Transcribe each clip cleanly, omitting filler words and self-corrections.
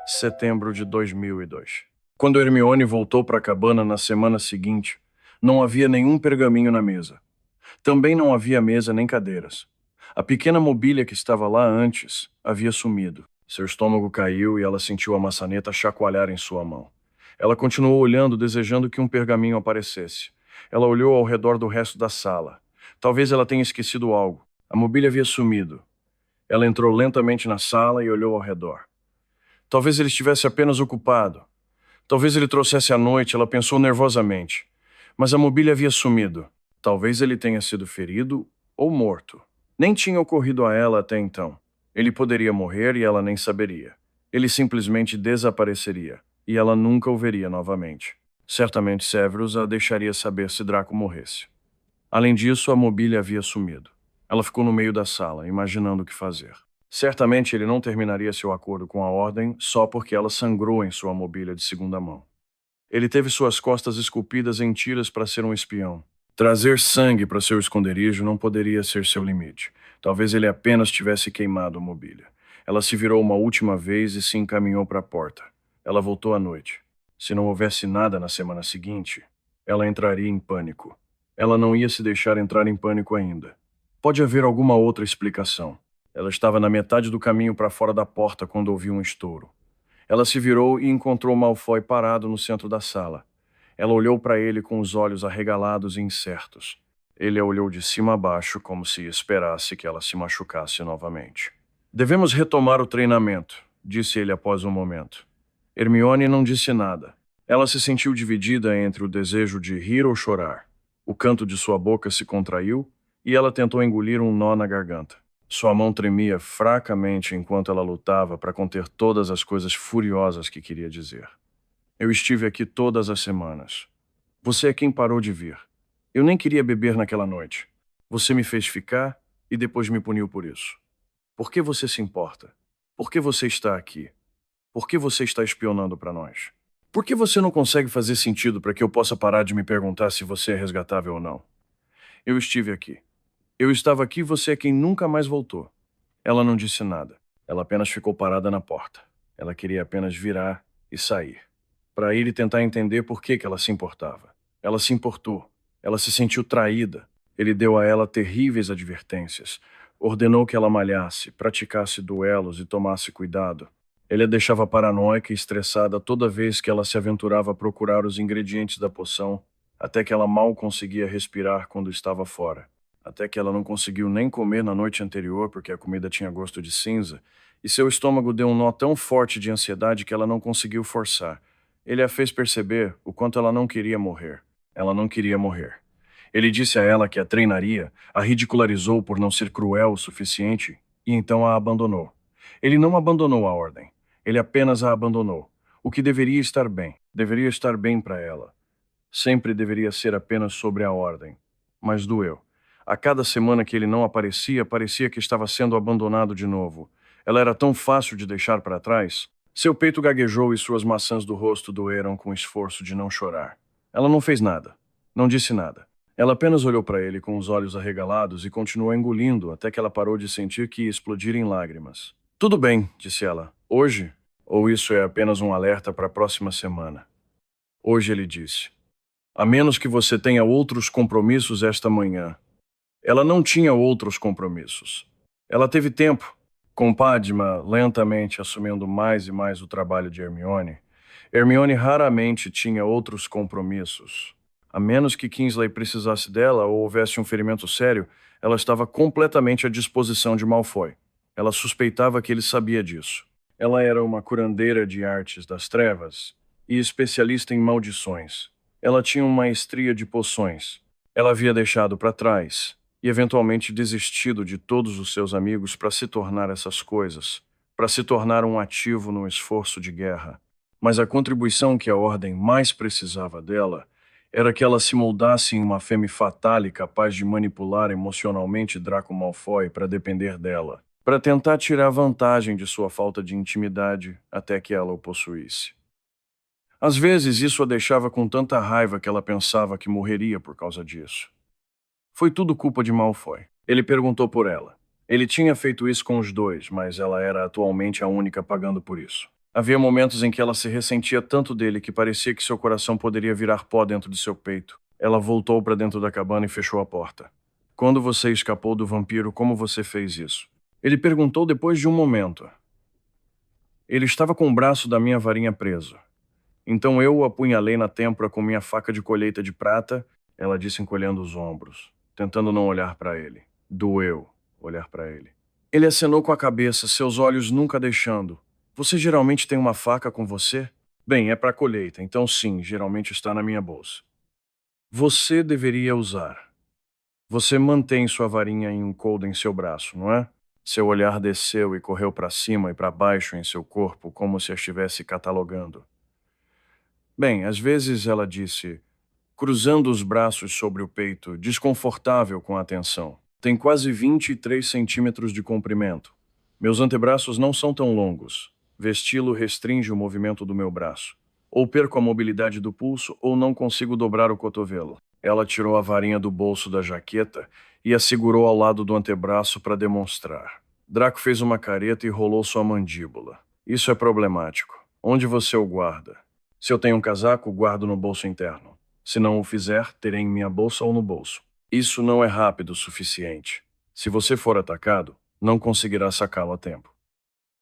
setembro de 2002. Quando Hermione voltou para a cabana na semana seguinte, não havia nenhum pergaminho na mesa. Também não havia mesa nem cadeiras. A pequena mobília que estava lá antes havia sumido. Seu estômago caiu e ela sentiu a maçaneta chacoalhar em sua mão. Ela continuou olhando, desejando que um pergaminho aparecesse. Ela olhou ao redor do resto da sala. Talvez ela tenha esquecido algo. A mobília havia sumido. Ela entrou lentamente na sala e olhou ao redor. Talvez ele estivesse apenas ocupado. Talvez ele trouxesse à noite, ela pensou nervosamente. Mas a mobília havia sumido. Talvez ele tenha sido ferido ou morto. Nem tinha ocorrido a ela até então. Ele poderia morrer e ela nem saberia. Ele simplesmente desapareceria, e ela nunca o veria novamente. Certamente Severus a deixaria saber se Draco morresse. Além disso, a mobília havia sumido. Ela ficou no meio da sala, imaginando o que fazer. Certamente ele não terminaria seu acordo com a Ordem só porque ela sangrou em sua mobília de segunda mão. Ele teve suas costas esculpidas em tiras para ser um espião. Trazer sangue para seu esconderijo não poderia ser seu limite. Talvez ele apenas tivesse queimado a mobília. Ela se virou uma última vez e se encaminhou para a porta. Ela voltou à noite. Se não houvesse nada na semana seguinte, ela entraria em pânico. Ela não ia se deixar entrar em pânico ainda. Pode haver alguma outra explicação. Ela estava na metade do caminho para fora da porta quando ouviu um estouro. Ela se virou e encontrou Malfoy parado no centro da sala. Ela olhou para ele com os olhos arregalados e incertos. Ele a olhou de cima a baixo como se esperasse que ela se machucasse novamente. Devemos retomar o treinamento, disse ele após um momento. Hermione não disse nada. Ela se sentiu dividida entre o desejo de rir ou chorar. O canto de sua boca se contraiu e ela tentou engolir um nó na garganta. Sua mão tremia fracamente enquanto ela lutava para conter todas as coisas furiosas que queria dizer. Eu estive aqui todas as semanas. Você é quem parou de vir. Eu nem queria beber naquela noite. Você me fez ficar e depois me puniu por isso. Por que você se importa? Por que você está aqui? Por que você está espionando para nós? Por que você não consegue fazer sentido para que eu possa parar de me perguntar se você é resgatável ou não? Eu estive aqui. Eu estava aqui e você é quem nunca mais voltou. Ela não disse nada. Ela apenas ficou parada na porta. Ela queria apenas virar e sair. Para ir e tentar entender por que ela se importava. Ela se importou. Ela se sentiu traída. Ele deu a ela terríveis advertências. Ordenou que ela malhasse, praticasse duelos e tomasse cuidado. Ele a deixava paranoica e estressada toda vez que ela se aventurava a procurar os ingredientes da poção, até que ela mal conseguia respirar quando estava fora. Até que ela não conseguiu nem comer na noite anterior porque a comida tinha gosto de cinza, e seu estômago deu um nó tão forte de ansiedade que ela não conseguiu forçar. Ele a fez perceber o quanto ela não queria morrer. Ela não queria morrer. Ele disse a ela que a treinaria, a ridicularizou por não ser cruel o suficiente, e então a abandonou. Ele não abandonou a Ordem. Ele apenas a abandonou. O que deveria estar bem para ela. Sempre deveria ser apenas sobre a Ordem. Mas doeu. A cada semana que ele não aparecia, parecia que estava sendo abandonado de novo. Ela era tão fácil de deixar para trás. Seu peito gaguejou e suas maçãs do rosto doeram com o esforço de não chorar. Ela não fez nada. Não disse nada. Ela apenas olhou para ele com os olhos arregalados e continuou engolindo até que ela parou de sentir que ia explodir em lágrimas. Tudo bem, disse ela. Hoje? Ou isso é apenas um alerta para a próxima semana? Hoje, ele disse. A menos que você tenha outros compromissos esta manhã. Ela não tinha outros compromissos. Ela teve tempo, com Padma lentamente assumindo mais e mais o trabalho de Hermione. Hermione raramente tinha outros compromissos. A menos que Kingsley precisasse dela ou houvesse um ferimento sério, ela estava completamente à disposição de Malfoy. Ela suspeitava que ele sabia disso. Ela era uma curandeira de artes das trevas e especialista em maldições. Ela tinha uma maestria de poções. Ela havia deixado para trás e eventualmente desistido de todos os seus amigos para se tornar essas coisas, para se tornar um ativo no esforço de guerra. Mas a contribuição que a Ordem mais precisava dela era que ela se moldasse em uma femme fatale capaz de manipular emocionalmente Draco Malfoy para depender dela, para tentar tirar vantagem de sua falta de intimidade até que ela o possuísse. Às vezes isso a deixava com tanta raiva que ela pensava que morreria por causa disso. Foi tudo culpa de Malfoy. Ele perguntou por ela. Ele tinha feito isso com os dois, mas ela era atualmente a única pagando por isso. Havia momentos em que ela se ressentia tanto dele que parecia que seu coração poderia virar pó dentro de seu peito. Ela voltou para dentro da cabana e fechou a porta. Quando você escapou do vampiro, como você fez isso? Ele perguntou depois de um momento. Ele estava com o braço da minha varinha preso. Então eu o apunhalei na têmpora com minha faca de colheita de prata, ela disse encolhendo os ombros, tentando não olhar para ele. Doeu olhar para ele. Ele acenou com a cabeça, seus olhos nunca deixando. Você geralmente tem uma faca com você? Bem, é para colheita, então sim, geralmente está na minha bolsa. Você deveria usar. Você mantém sua varinha em um coldo em seu braço, não é? Seu olhar desceu e correu para cima e para baixo em seu corpo, como se a estivesse catalogando. Bem, às vezes ela disse, cruzando os braços sobre o peito, desconfortável com a tensão. Tem quase 23 centímetros de comprimento. Meus antebraços não são tão longos. Vesti-lo restringe o movimento do meu braço. Ou perco a mobilidade do pulso, ou não consigo dobrar o cotovelo. Ela tirou a varinha do bolso da jaqueta e a segurou ao lado do antebraço para demonstrar. Draco fez uma careta e rolou sua mandíbula. Isso é problemático. Onde você o guarda? Se eu tenho um casaco, guardo no bolso interno. Se não o fizer, terei em minha bolsa ou no bolso. Isso não é rápido o suficiente. Se você for atacado, não conseguirá sacá-lo a tempo.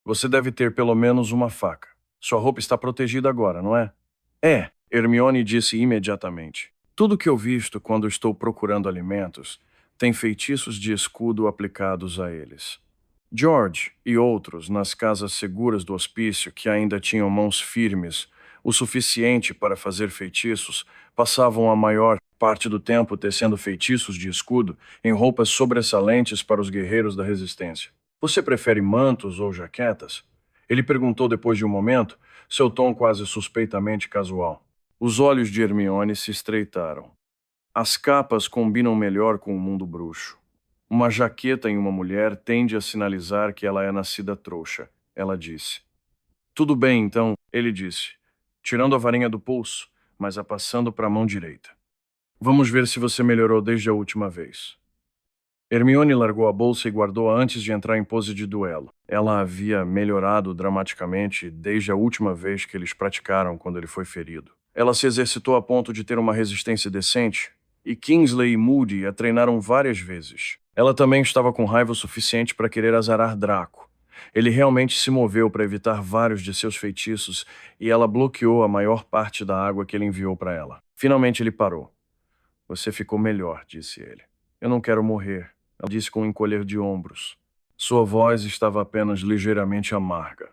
Você deve ter pelo menos uma faca. Sua roupa está protegida agora, não é? É, Hermione disse imediatamente. Tudo que eu visto quando estou procurando alimentos tem feitiços de escudo aplicados a eles. George e outros nas casas seguras do hospício que ainda tinham mãos firmes o suficiente para fazer feitiços, passavam a maior parte do tempo tecendo feitiços de escudo em roupas sobressalentes para os guerreiros da resistência. Você prefere mantos ou jaquetas? Ele perguntou depois de um momento, seu tom quase suspeitamente casual. Os olhos de Hermione se estreitaram. As capas combinam melhor com o mundo bruxo. Uma jaqueta em uma mulher tende a sinalizar que ela é nascida trouxa, ela disse. Tudo bem, então, ele disse, tirando a varinha do pulso, mas a passando para a mão direita. Vamos ver se você melhorou desde a última vez. Hermione largou a bolsa e guardou-a antes de entrar em pose de duelo. Ela havia melhorado dramaticamente desde a última vez que eles praticaram quando ele foi ferido. Ela se exercitou a ponto de ter uma resistência decente, e Kingsley e Moody a treinaram várias vezes. Ela também estava com raiva o suficiente para querer azarar Draco. Ele realmente se moveu para evitar vários de seus feitiços e ela bloqueou a maior parte da água que ele enviou para ela. Finalmente ele parou. Você ficou melhor, disse ele. Eu não quero morrer, ela disse com um encolher de ombros. Sua voz estava apenas ligeiramente amarga.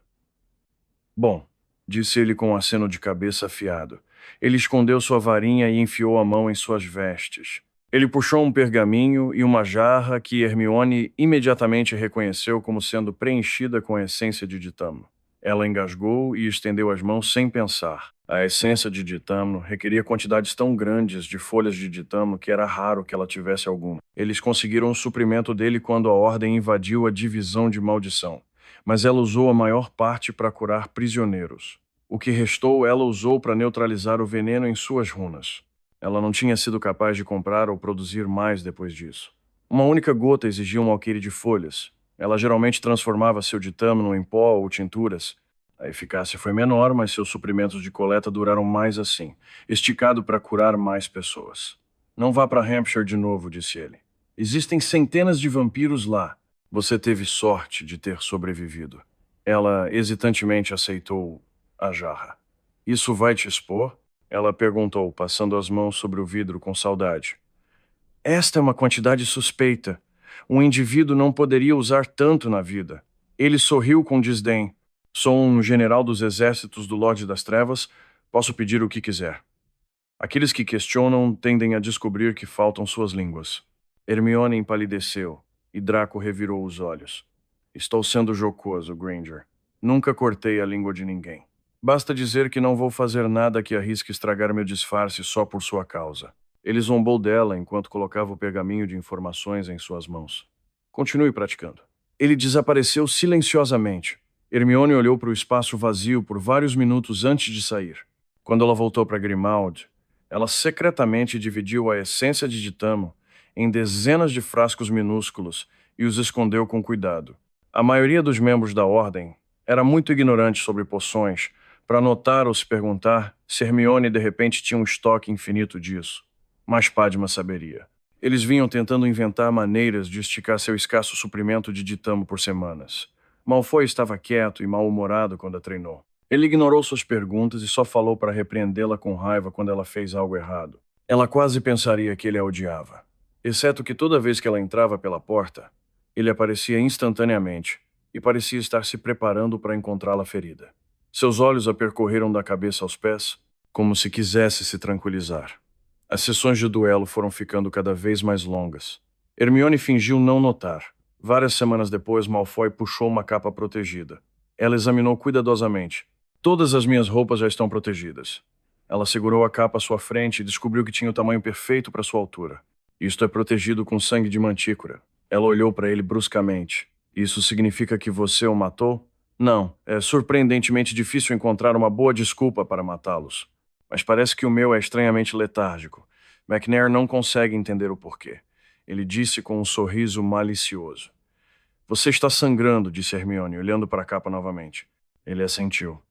Bom, disse ele com um aceno de cabeça afiado. Ele escondeu sua varinha e enfiou a mão em suas vestes. Ele puxou um pergaminho e uma jarra que Hermione imediatamente reconheceu como sendo preenchida com a essência de ditamo. Ela engasgou e estendeu as mãos sem pensar. A essência de ditamo requeria quantidades tão grandes de folhas de ditamo que era raro que ela tivesse alguma. Eles conseguiram o suprimento dele quando a Ordem invadiu a divisão de maldição, mas ela usou a maior parte para curar prisioneiros. O que restou ela usou para neutralizar o veneno em suas runas. Ela não tinha sido capaz de comprar ou produzir mais depois disso. Uma única gota exigia um alqueire de folhas. Ela geralmente transformava seu ditâmino em pó ou tinturas. A eficácia foi menor, mas seus suprimentos de coleta duraram mais assim, esticado para curar mais pessoas. Não vá para Hampshire de novo, disse ele. Existem centenas de vampiros lá. Você teve sorte de ter sobrevivido. Ela hesitantemente aceitou a jarra. Isso vai te expor? Ela perguntou, passando as mãos sobre o vidro com saudade. Esta é uma quantidade suspeita. Um indivíduo não poderia usar tanto na vida. Ele sorriu com desdém. Sou um general dos exércitos do Lorde das Trevas. Posso pedir o que quiser. Aqueles que questionam tendem a descobrir que faltam suas línguas. Hermione empalideceu, e Draco revirou os olhos. Estou sendo jocoso, Granger. Nunca cortei a língua de ninguém. Basta dizer que não vou fazer nada que arrisque estragar meu disfarce só por sua causa. Ele zombou dela enquanto colocava o pergaminho de informações em suas mãos. Continue praticando. Ele desapareceu silenciosamente. Hermione olhou para o espaço vazio por vários minutos antes de sair. Quando ela voltou para Grimmauld, ela secretamente dividiu a essência de ditamo em dezenas de frascos minúsculos e os escondeu com cuidado. A maioria dos membros da Ordem Era muito ignorante sobre poções para notar ou se perguntar se Hermione de repente tinha um estoque infinito disso. Mas Padma saberia. Eles vinham tentando inventar maneiras de esticar seu escasso suprimento de ditamo por semanas. Malfoy estava quieto e mal-humorado quando a treinou. Ele ignorou suas perguntas e só falou para repreendê-la com raiva quando ela fez algo errado. Ela quase pensaria que ele a odiava. Exceto que toda vez que ela entrava pela porta, ele aparecia instantaneamente e parecia estar se preparando para encontrá-la ferida. Seus olhos a percorreram da cabeça aos pés, como se quisesse se tranquilizar. As sessões de duelo foram ficando cada vez mais longas. Hermione fingiu não notar. Várias semanas depois, Malfoy puxou uma capa protegida. Ela examinou cuidadosamente. Todas as minhas roupas já estão protegidas. Ela segurou a capa à sua frente e descobriu que tinha o tamanho perfeito para sua altura. Isto é protegido com sangue de mantícora. Ela olhou para ele bruscamente. Isso significa que você o matou? Não, é surpreendentemente difícil encontrar uma boa desculpa para matá-los. Mas parece que o meu é estranhamente letárgico. McNair não consegue entender o porquê. Ele disse com um sorriso malicioso. Você está sangrando, disse Hermione, olhando para a capa novamente. Ele assentiu.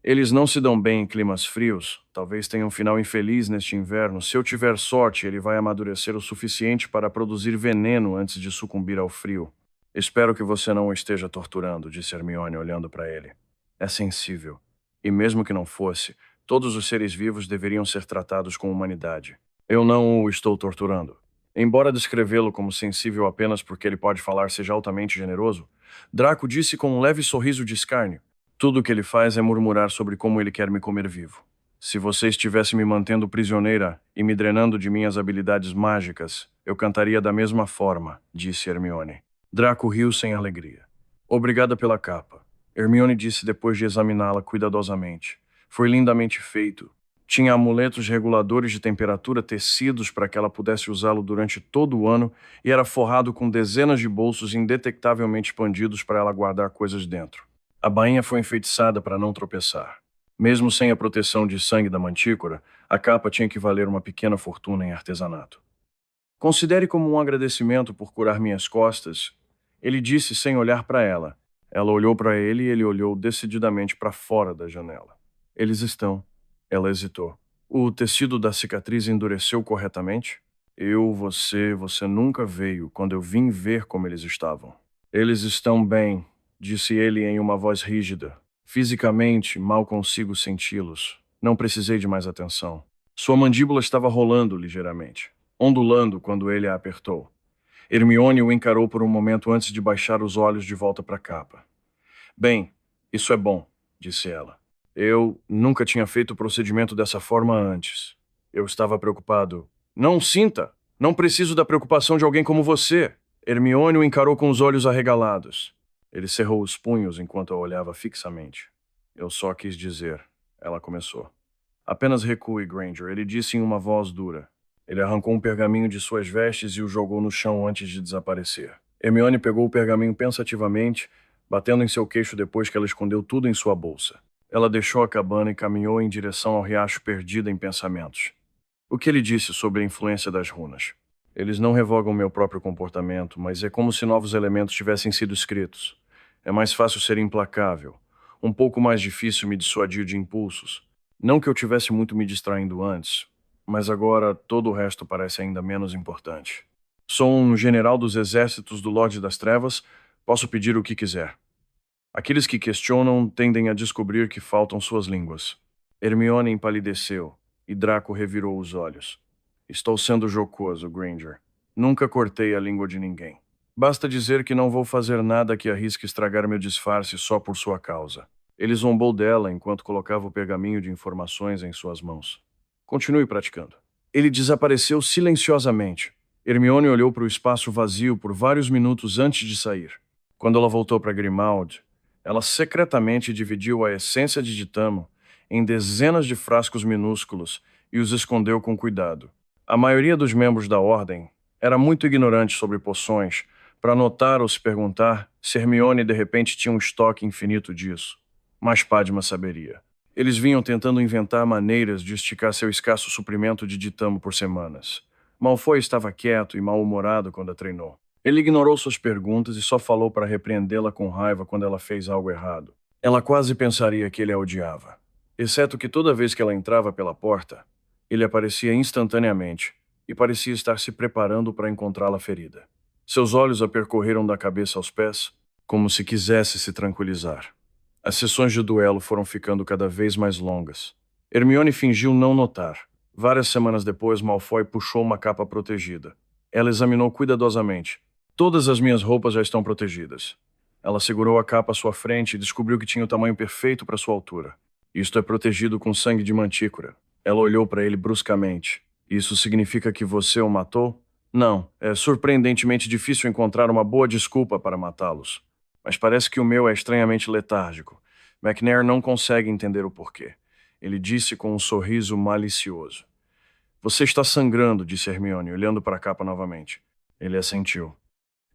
Eles não se dão bem em climas frios. Talvez tenha um final infeliz neste inverno. Se eu tiver sorte, ele vai amadurecer o suficiente para produzir veneno antes de sucumbir ao frio. Espero que você não o esteja torturando, disse Hermione, olhando para ele. É sensível. E mesmo que não fosse, todos os seres vivos deveriam ser tratados com humanidade. Eu não o estou torturando. Embora descrevê-lo como sensível apenas porque ele pode falar seja altamente generoso, Draco disse com um leve sorriso de escárnio. Tudo o que ele faz é murmurar sobre como ele quer me comer vivo. Se você estivesse me mantendo prisioneira e me drenando de minhas habilidades mágicas, eu cantaria da mesma forma, disse Hermione. Draco riu sem alegria. Obrigada pela capa, Hermione disse depois de examiná-la cuidadosamente. Foi lindamente feito. Tinha amuletos reguladores de temperatura tecidos para que ela pudesse usá-lo durante todo o ano e era forrado com dezenas de bolsos indetectavelmente expandidos para ela guardar coisas dentro. A bainha foi enfeitiçada para não tropeçar. Mesmo sem a proteção de sangue da mantícora, a capa tinha que valer uma pequena fortuna em artesanato. Considere como um agradecimento por curar minhas costas, ele disse sem olhar para ela. Ela olhou para ele e ele olhou decididamente para fora da janela. Eles estão. Ela hesitou. O tecido da cicatriz endureceu corretamente? Você nunca veio quando eu vim ver como eles estavam. Eles estão bem, disse ele em uma voz rígida. Fisicamente, mal consigo senti-los. Não precisei de mais atenção. Sua mandíbula estava rolando ligeiramente, ondulando quando ele a apertou. Hermione o encarou por um momento antes de baixar os olhos de volta para a capa. Bem, isso é bom, disse ela. Eu nunca tinha feito o procedimento dessa forma antes. Eu estava preocupado. Não sinta! Não preciso da preocupação de alguém como você! Hermione o encarou com os olhos arregalados. Ele cerrou os punhos enquanto a olhava fixamente. Eu só quis dizer. Ela começou. Apenas recue, Granger, ele disse em uma voz dura. Ele arrancou um pergaminho de suas vestes e o jogou no chão antes de desaparecer. Hermione pegou o pergaminho pensativamente, batendo em seu queixo depois que ela escondeu tudo em sua bolsa. Ela deixou a cabana e caminhou em direção ao riacho perdida em pensamentos. O que ele disse sobre a influência das runas? Eles não revogam meu próprio comportamento, mas é como se novos elementos tivessem sido escritos. É mais fácil ser implacável. Um pouco mais difícil me dissuadir de impulsos. Não que eu tivesse muito me distraindo antes, mas agora todo o resto parece ainda menos importante. Sou um general dos exércitos do Lorde das Trevas, posso pedir o que quiser. Aqueles que questionam tendem a descobrir que faltam suas línguas. Hermione empalideceu, e Draco revirou os olhos. Estou sendo jocoso, Granger. Nunca cortei a língua de ninguém. Basta dizer que não vou fazer nada que arrisque estragar meu disfarce só por sua causa. Ele zombou dela enquanto colocava o pergaminho de informações em suas mãos. Continue praticando. Ele desapareceu silenciosamente. Hermione olhou para o espaço vazio por vários minutos antes de sair. Quando ela voltou para Grimmauld, ela secretamente dividiu a essência de ditamo em dezenas de frascos minúsculos e os escondeu com cuidado. A maioria dos membros da Ordem era muito ignorante sobre poções para notar ou se perguntar se Hermione de repente tinha um estoque infinito disso. Mas Padma saberia. Eles vinham tentando inventar maneiras de esticar seu escasso suprimento de ditamo por semanas. Malfoy estava quieto e mal-humorado quando a treinou. Ele ignorou suas perguntas e só falou para repreendê-la com raiva quando ela fez algo errado. Ela quase pensaria que ele a odiava, exceto que toda vez que ela entrava pela porta, ele aparecia instantaneamente e parecia estar se preparando para encontrá-la ferida. Seus olhos a percorreram da cabeça aos pés, como se quisesse se tranquilizar. As sessões de duelo foram ficando cada vez mais longas. Hermione fingiu não notar. Várias semanas depois, Malfoy puxou uma capa protegida. Ela examinou cuidadosamente. Todas as minhas roupas já estão protegidas. Ela segurou a capa à sua frente e descobriu que tinha o tamanho perfeito para sua altura. Isto é protegido com sangue de mantícora. Ela olhou para ele bruscamente. Isso significa que você o matou? Não, é surpreendentemente difícil encontrar uma boa desculpa para matá-los. Mas parece que o meu é estranhamente letárgico. McNair não consegue entender o porquê. Ele disse com um sorriso malicioso. Você está sangrando, disse Hermione, olhando para a capa novamente. Ele assentiu.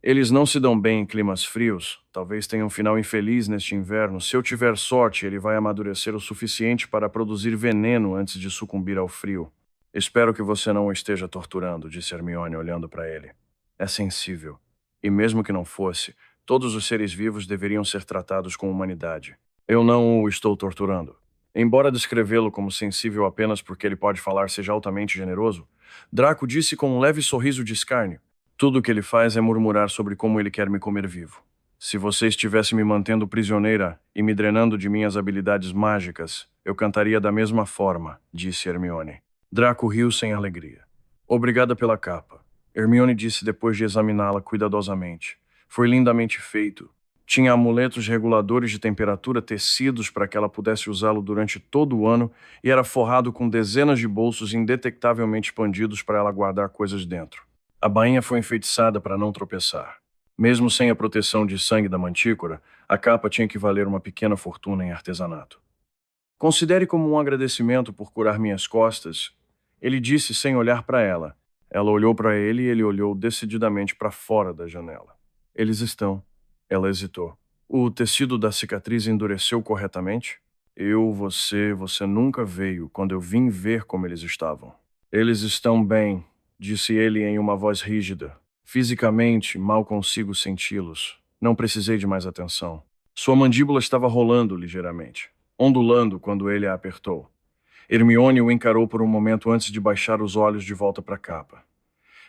Eles não se dão bem em climas frios. Talvez tenha um final infeliz neste inverno. Se eu tiver sorte, ele vai amadurecer o suficiente para produzir veneno antes de sucumbir ao frio. Espero que você não o esteja torturando, disse Hermione, olhando para ele. É sensível. E mesmo que não fosse, todos os seres vivos deveriam ser tratados com humanidade. Eu não o estou torturando. Embora descrevê-lo como sensível apenas porque ele pode falar seja altamente generoso, Draco disse com um leve sorriso de escárnio. Tudo o que ele faz é murmurar sobre como ele quer me comer vivo. Se você estivesse me mantendo prisioneira e me drenando de minhas habilidades mágicas, eu cantaria da mesma forma, disse Hermione. Draco riu sem alegria. Obrigada pela capa. Hermione disse depois de examiná-la cuidadosamente. Foi lindamente feito. Tinha amuletos reguladores de temperatura tecidos para que ela pudesse usá-lo durante todo o ano e era forrado com dezenas de bolsos indetectavelmente expandidos para ela guardar coisas dentro. A bainha foi enfeitiçada para não tropeçar. Mesmo sem a proteção de sangue da mantícora, a capa tinha que valer uma pequena fortuna em artesanato. Considere como um agradecimento por curar minhas costas, ele disse sem olhar para ela. Ela olhou para ele e ele olhou decididamente para fora da janela. Eles estão. Ela hesitou. O tecido da cicatriz endureceu corretamente? Você nunca veio quando eu vim ver como eles estavam. Eles estão bem, disse ele em uma voz rígida. Fisicamente, mal consigo senti-los. Não precisei de mais atenção. Sua mandíbula estava rolando ligeiramente, ondulando quando ele a apertou. Hermione o encarou por um momento antes de baixar os olhos de volta para a capa.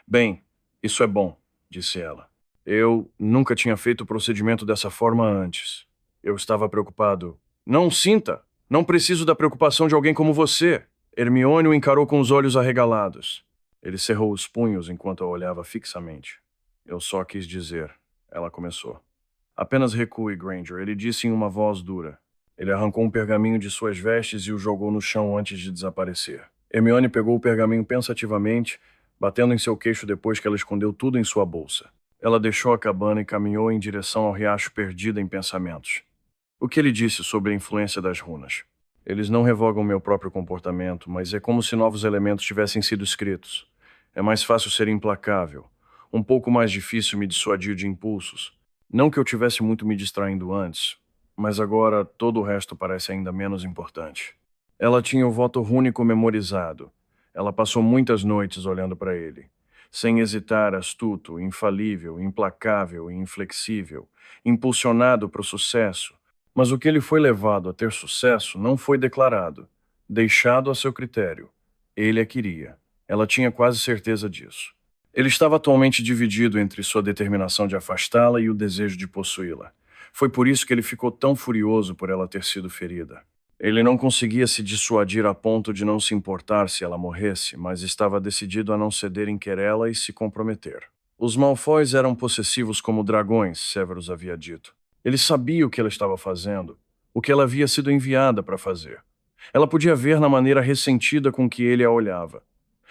Bem, isso é bom, disse ela. Eu nunca tinha feito o procedimento dessa forma antes. Eu estava preocupado. Não sinta! Não preciso da preocupação de alguém como você! Hermione o encarou com os olhos arregalados. Ele cerrou os punhos enquanto a olhava fixamente. Eu só quis dizer. Ela começou. Apenas recue, Granger, ele disse em uma voz dura. Ele arrancou um pergaminho de suas vestes e o jogou no chão antes de desaparecer. Hermione pegou o pergaminho pensativamente, batendo em seu queixo depois que ela escondeu tudo em sua bolsa. Ela deixou a cabana e caminhou em direção ao riacho perdida em pensamentos. O que ele disse sobre a influência das runas? Eles não revogam meu próprio comportamento, mas é como se novos elementos tivessem sido escritos. É mais fácil ser implacável. Um pouco mais difícil me dissuadir de impulsos. Não que eu tivesse muito me distraindo antes, mas agora todo o resto parece ainda menos importante. Ela tinha o voto rúnico memorizado. Ela passou muitas noites olhando para ele. Sem hesitar, astuto, infalível, implacável e inflexível, impulsionado para o sucesso. Mas o que ele foi levado a ter sucesso não foi declarado, deixado a seu critério. Ele a queria. Ela tinha quase certeza disso. Ele estava atualmente dividido entre sua determinação de afastá-la e o desejo de possuí-la. Foi por isso que ele ficou tão furioso por ela ter sido ferida. Ele não conseguia se dissuadir a ponto de não se importar se ela morresse, mas estava decidido a não ceder em querela e se comprometer. Os Malfoys eram possessivos como dragões, Severus havia dito. Ele sabia o que ela estava fazendo, o que ela havia sido enviada para fazer. Ela podia ver na maneira ressentida com que ele a olhava.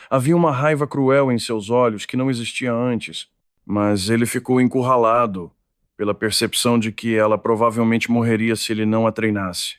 Havia uma raiva cruel em seus olhos que não existia antes, mas ele ficou encurralado pela percepção de que ela provavelmente morreria se ele não a treinasse.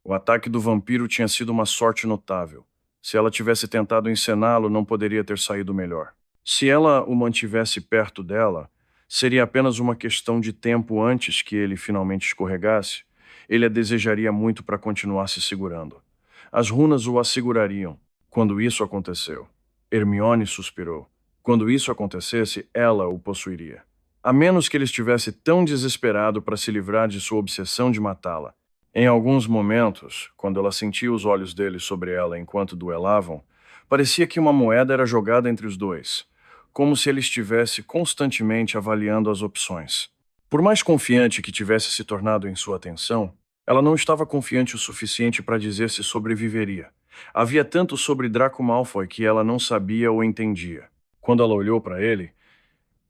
O ataque do vampiro tinha sido uma sorte notável. Se ela tivesse tentado encená-lo, não poderia ter saído melhor. Se ela o mantivesse perto dela, seria apenas uma questão de tempo antes que ele finalmente escorregasse. Ele a desejaria muito para continuar se segurando. As runas o assegurariam. Quando isso aconteceu, Hermione suspirou. Quando isso acontecesse, ela o possuiria. A menos que ele estivesse tão desesperado para se livrar de sua obsessão de matá-la. Em alguns momentos, quando ela sentia os olhos dele sobre ela enquanto duelavam, parecia que uma moeda era jogada entre os dois, como se ele estivesse constantemente avaliando as opções. Por mais confiante que tivesse se tornado em sua atenção, ela não estava confiante o suficiente para dizer se sobreviveria. Havia tanto sobre Draco Malfoy que ela não sabia ou entendia. Quando ela olhou para ele,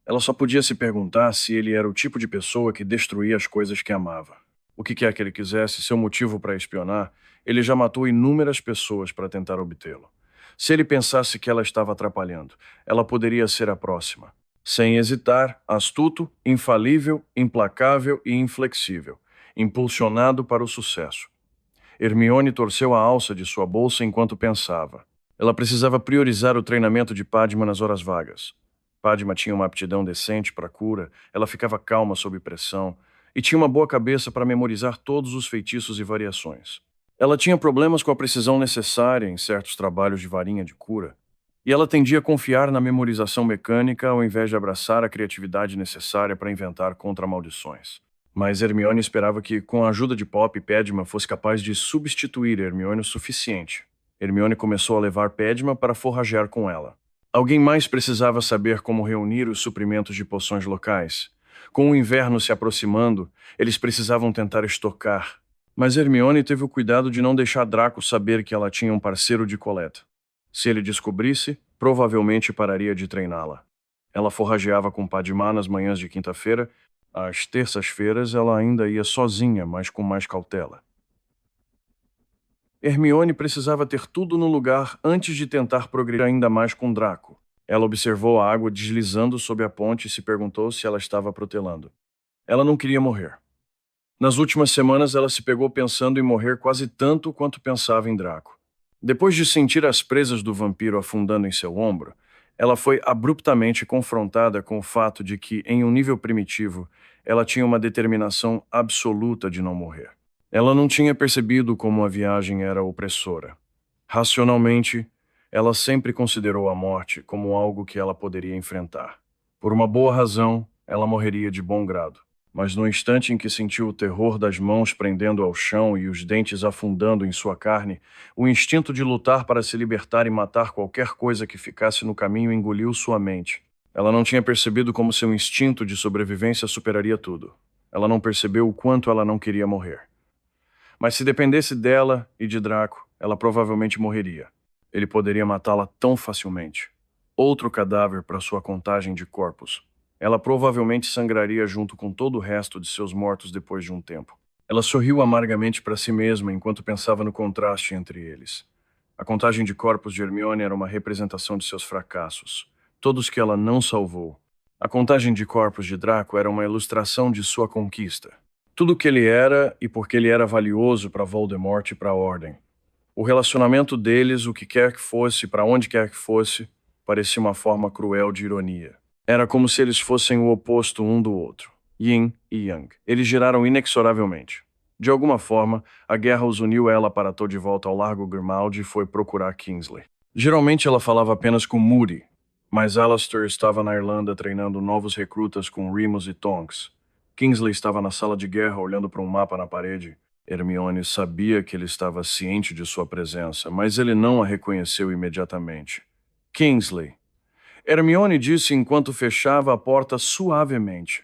ela só podia se perguntar se ele era o tipo de pessoa que destruía as coisas que amava. O que quer que ele quisesse, seu motivo para espionar, ele já matou inúmeras pessoas para tentar obtê-lo. Se ele pensasse que ela estava atrapalhando, ela poderia ser a próxima. Sem hesitar, astuto, infalível, implacável e inflexível, impulsionado para o sucesso. Hermione torceu a alça de sua bolsa enquanto pensava. Ela precisava priorizar o treinamento de Padma nas horas vagas. Padma tinha uma aptidão decente para a cura, ela ficava calma sob pressão e tinha uma boa cabeça para memorizar todos os feitiços e variações. Ela tinha problemas com a precisão necessária em certos trabalhos de varinha de cura, e ela tendia a confiar na memorização mecânica ao invés de abraçar a criatividade necessária para inventar contra-maldições. Mas Hermione esperava que, com a ajuda de Poppy, Padma fosse capaz de substituir Hermione o suficiente. Hermione começou a levar Padma para forragear com ela. Alguém mais precisava saber como reunir os suprimentos de poções locais. Com o inverno se aproximando, eles precisavam tentar estocar. Mas Hermione teve o cuidado de não deixar Draco saber que ela tinha um parceiro de coleta. Se ele descobrisse, provavelmente pararia de treiná-la. Ela forrageava com Padma nas manhãs de quinta-feira. Às terças-feiras ela ainda ia sozinha, mas com mais cautela. Hermione precisava ter tudo no lugar antes de tentar progredir ainda mais com Draco. Ela observou a água deslizando sob a ponte e se perguntou se ela estava protelando. Ela não queria morrer. Nas últimas semanas, ela se pegou pensando em morrer quase tanto quanto pensava em Draco. Depois de sentir as presas do vampiro afundando em seu ombro, ela foi abruptamente confrontada com o fato de que, em um nível primitivo, ela tinha uma determinação absoluta de não morrer. Ela não tinha percebido como a viagem era opressora. Racionalmente, ela sempre considerou a morte como algo que ela poderia enfrentar. Por uma boa razão, ela morreria de bom grado. Mas no instante em que sentiu o terror das mãos prendendo ao chão e os dentes afundando em sua carne, o instinto de lutar para se libertar e matar qualquer coisa que ficasse no caminho engoliu sua mente. Ela não tinha percebido como seu instinto de sobrevivência superaria tudo. Ela não percebeu o quanto ela não queria morrer. Mas se dependesse dela e de Draco, ela provavelmente morreria. Ele poderia matá-la tão facilmente. Outro cadáver para sua contagem de corpos. Ela provavelmente sangraria junto com todo o resto de seus mortos depois de um tempo. Ela sorriu amargamente para si mesma enquanto pensava no contraste entre eles. A contagem de corpos de Hermione era uma representação de seus fracassos, todos que ela não salvou. A contagem de corpos de Draco era uma ilustração de sua conquista. Tudo o que ele era e porque ele era valioso para Voldemort e para a Ordem. O relacionamento deles, o que quer que fosse, para onde quer que fosse, parecia uma forma cruel de ironia. Era como se eles fossem o oposto um do outro, Yin e Yang. Eles giraram inexoravelmente. De alguma forma, a guerra os uniu. Ela paratou de volta ao Largo Grimmauld e foi procurar Kingsley. Geralmente ela falava apenas com Moody, mas Alastor estava na Irlanda treinando novos recrutas com Remus e Tonks. Kingsley estava na sala de guerra olhando para um mapa na parede. Hermione sabia que ele estava ciente de sua presença, mas ele não a reconheceu imediatamente. Kingsley. Hermione disse enquanto fechava a porta suavemente.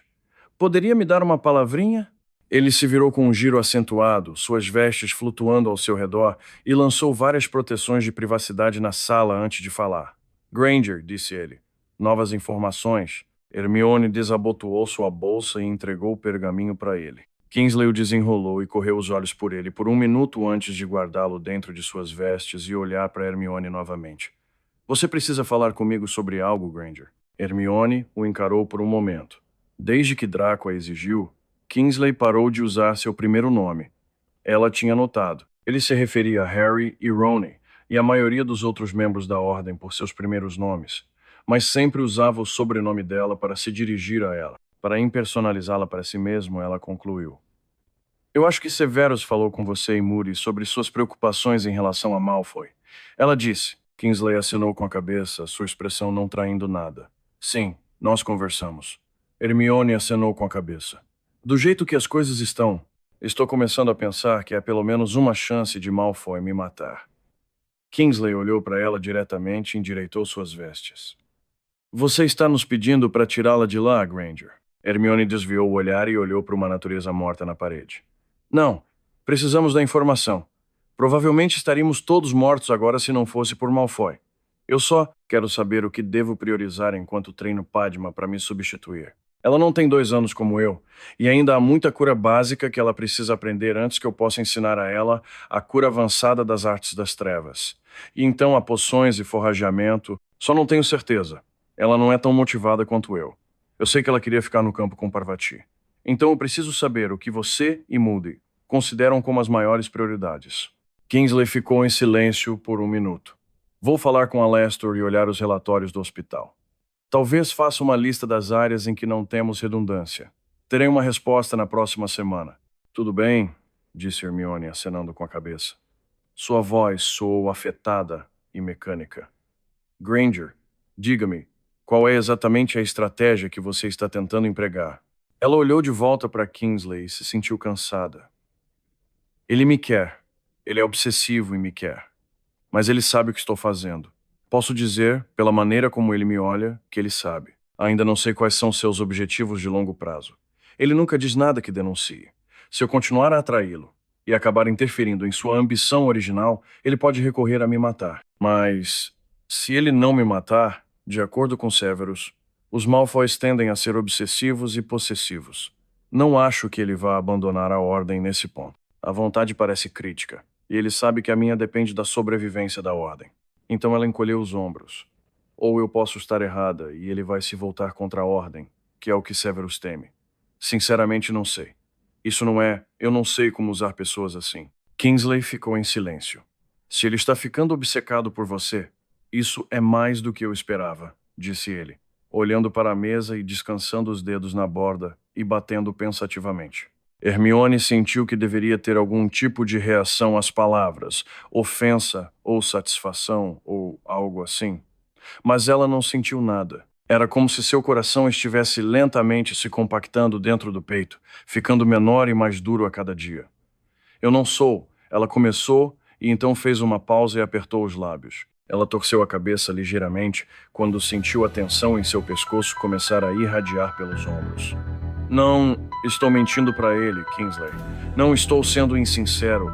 Poderia me dar uma palavrinha? Ele se virou com um giro acentuado, suas vestes flutuando ao seu redor, e lançou várias proteções de privacidade na sala antes de falar. Granger, disse ele. Novas informações. Hermione desabotoou sua bolsa e entregou o pergaminho para ele. Kingsley o desenrolou e correu os olhos por ele por um minuto antes de guardá-lo dentro de suas vestes e olhar para Hermione novamente. Você precisa falar comigo sobre algo, Granger. Hermione o encarou por um momento. Desde que Draco a exigiu, Kingsley parou de usar seu primeiro nome. Ela tinha notado. Ele se referia a Harry e Ron e a maioria dos outros membros da Ordem por seus primeiros nomes, mas sempre usava o sobrenome dela para se dirigir a ela. Para impersonalizá-la para si mesmo, ela concluiu. Eu acho que Severus falou com você e Moody sobre suas preocupações em relação a Malfoy. Ela disse. Kingsley assinou com a cabeça, sua expressão não traindo nada. Sim, nós conversamos. Hermione acenou com a cabeça. Do jeito que as coisas estão, Estou começando a pensar que há pelo menos uma chance de Malfoy me matar. Kingsley olhou para ela diretamente e endireitou suas vestes. Você está nos pedindo para tirá-la de lá, Granger? Hermione desviou o olhar e olhou para uma natureza morta na parede. Não, precisamos da informação. Provavelmente estaríamos todos mortos agora se não fosse por Malfoy. Eu só quero saber o que devo priorizar enquanto treino Padma para me substituir. Ela não tem 2 anos como eu, e ainda há muita cura básica que ela precisa aprender antes que eu possa ensinar a ela a cura avançada das artes das trevas. E então há poções e forrageamento, só não tenho certeza. Ela não é tão motivada quanto eu. Eu sei que ela queria ficar no campo com Parvati. Então eu preciso saber o que você e Moody consideram como as maiores prioridades. Kingsley ficou em silêncio por 1 minuto. Vou falar com a Lester e olhar os relatórios do hospital. Talvez faça uma lista das áreas em que não temos redundância. Terei uma resposta na próxima semana. Tudo bem, disse Hermione, acenando com a cabeça. Sua voz soou afetada e mecânica. Granger, diga-me, qual é exatamente a estratégia que você está tentando empregar? Ela olhou de volta para Kingsley e se sentiu cansada. Ele me quer. Ele é obsessivo e me quer. Mas ele sabe o que estou fazendo. Posso dizer, pela maneira como ele me olha, que ele sabe. Ainda não sei quais são seus objetivos de longo prazo. Ele nunca diz nada que denuncie. Se eu continuar a atraí-lo e acabar interferindo em sua ambição original, ele pode recorrer a me matar. Mas, se ele não me matar, de acordo com Severus, os Malfoys tendem a ser obsessivos e possessivos. Não acho que ele vá abandonar a ordem nesse ponto. A vontade parece crítica, e ele sabe que a minha depende da sobrevivência da ordem. Então ela encolheu os ombros. Ou eu posso estar errada e ele vai se voltar contra a ordem, que é o que Severus teme. Sinceramente não sei. Isso não é, eu não sei como usar pessoas assim. Kingsley ficou em silêncio. Se ele está ficando obcecado por você, isso é mais do que eu esperava, disse ele, olhando para a mesa e descansando os dedos na borda e batendo pensativamente. Hermione sentiu que deveria ter algum tipo de reação às palavras, ofensa ou satisfação ou algo assim. Mas ela não sentiu nada. Era como se seu coração estivesse lentamente se compactando dentro do peito, ficando menor e mais duro a cada dia. Eu não sou. Ela começou e então fez uma pausa e apertou os lábios. Ela torceu a cabeça ligeiramente quando sentiu a tensão em seu pescoço começar a irradiar pelos ombros. Não estou mentindo para ele, Kingsley. Não estou sendo insincero.